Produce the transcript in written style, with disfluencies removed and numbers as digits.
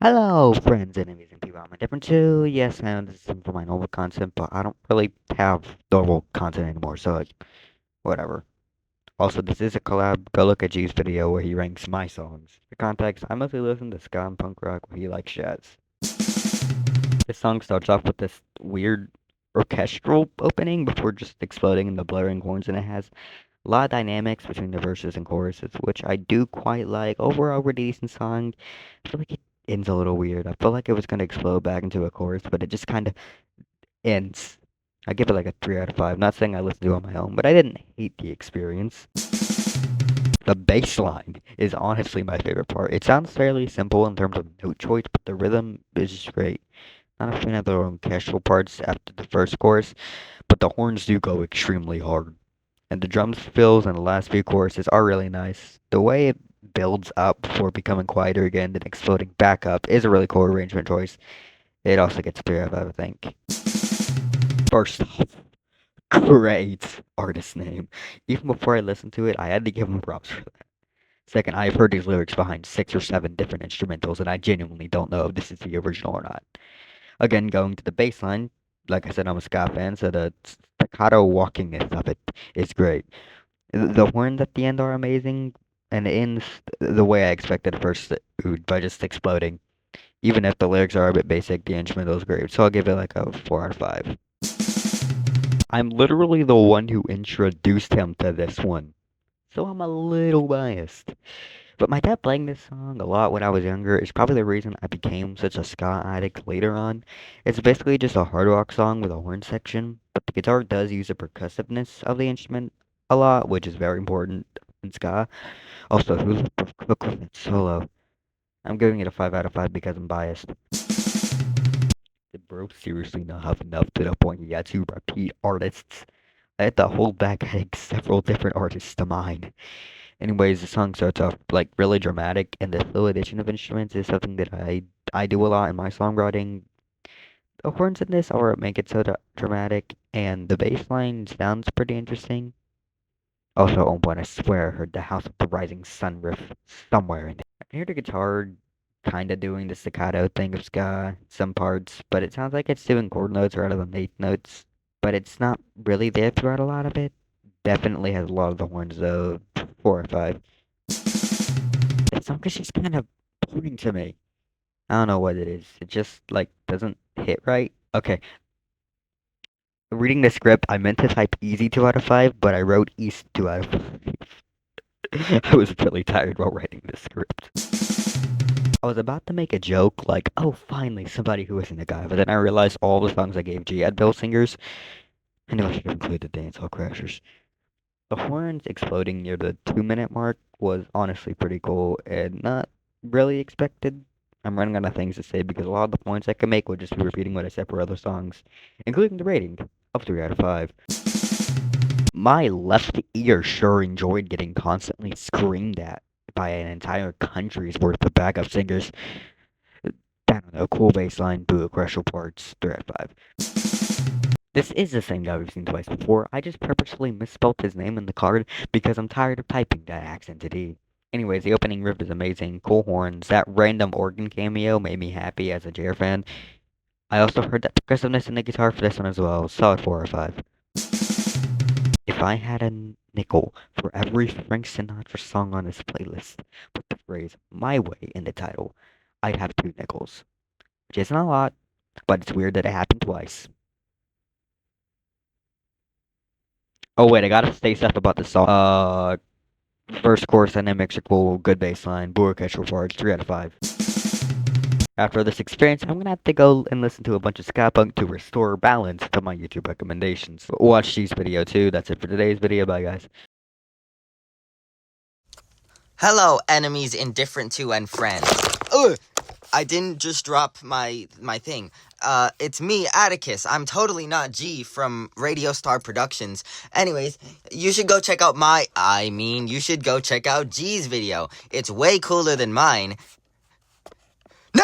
Hello, friends, enemies, and people. I'm indifferent too. Yes, I know this isn't for my normal content, but I don't really have normal content anymore, so like, whatever. Also, this is a collab. Go look at G's video where he ranks my songs. For context, I mostly listen to ska and punk rock where he likes jazz. This song starts off with this weird orchestral opening before just exploding in the blaring horns, and it has a lot of dynamics between the verses and choruses, which I do quite like. Overall, pretty decent song. I feel like it ends a little weird. I feel like it was gonna explode back into a chorus, but it just kind of ends. I give it like a 3 out of 5. Not saying I listened to it on my own, but I didn't hate the experience. The bass line is honestly my favorite part. It sounds fairly simple in terms of note choice, but the rhythm is just great. Not a fan of the orchestral parts after the first chorus, but the horns do go extremely hard. And the drum fills and the last few choruses are really nice. The way it builds up before becoming quieter again, then exploding back up is a really cool arrangement choice. It also gets a 3 out of 5, I think. First off, great artist name. Even before I listened to it, I had to give him props for that. Second, I've heard these lyrics behind 6 or 7 different instrumentals, and I genuinely don't know if this is the original or not. Again, going to the bass line, like I said, I'm a ska fan, so the staccato walkingness of it is great. The horns at the end are amazing, and it ends the way I expected first, by just exploding. Even if the lyrics are a bit basic, the instrumental is great, so I'll give it like a 4 out of 5. I'm literally the one who introduced him to this one, so I'm a little biased. But my dad playing this song a lot when I was younger is probably the reason I became such a ska addict later on. It's basically just a hard rock song with a horn section, but the guitar does use the percussiveness of the instrument a lot, which is very important in ska. Also, who's the cook with it solo? I'm giving it a 5 out of 5 because I'm biased. Did bro seriously not have enough to the point he had to repeat artists? I had to hold back adding several different artists to mine. Anyways, the song starts off like really dramatic, and the slow addition of instruments is something that I do a lot in my songwriting. The horns in this are what make it so dramatic, and the bass line sounds pretty interesting. Also, at one point, I swear I heard the House of the Rising Sun riff somewhere in it. I can hear the guitar kind of doing the staccato thing of ska some parts, but it sounds like it's doing chord notes rather than eighth notes. But it's not really there throughout a lot of it. Definitely has a lot of the horns though. 4 or 5. The song is just kind of boring to me. I don't know what it is. It just like doesn't hit right. Okay, reading the script, I meant to type easy 2 out of 5, but I wrote east 2 out of 5. I was really tired while writing this script. I was about to make a joke like, oh, finally somebody who isn't a guy, but then I realized all the songs I gave G had Bill singers. I knew I should include the Dancehall Crashers. The horns exploding near the 2 minute mark was honestly pretty cool and not really expected. I'm running out of things to say because a lot of the points I could make would just be repeating what I said for other songs, including the rating of 3 out of 5. My left ear sure enjoyed getting constantly screamed at by an entire country's worth of backup singers. I don't know, cool bass line, boo, crucial parts, 3 out of 5. This is the same guy we've seen twice before. I just purposefully misspelled his name in the card because I'm tired of typing that accented E. Anyways, the opening riff is amazing. Cool horns. That random organ cameo made me happy as a JR fan. I also heard that progressiveness in the guitar for this one as well. Solid 4 or 5. If I had a nickel for every Frank Sinatra song on this playlist with the phrase "my way" in the title, I'd have 2 nickels. Which isn't a lot, but it's weird that it happened twice. Oh wait, I gotta say stuff about the song. First chorus dynamics are cool, good bass line, boo orchestral parts, 3 out of 5. After this experience, I'm gonna have to go and listen to a bunch of ska punk to restore balance to my YouTube recommendations. Watch G's video too. That's it for today's video. Bye guys. Hello, enemies indifferent to and friends. Ugh! I didn't just drop my thing. It's me, Atticus. I'm totally not G from Radio Star Productions. Anyways, you should go check out you should go check out G's video. It's way cooler than mine. No!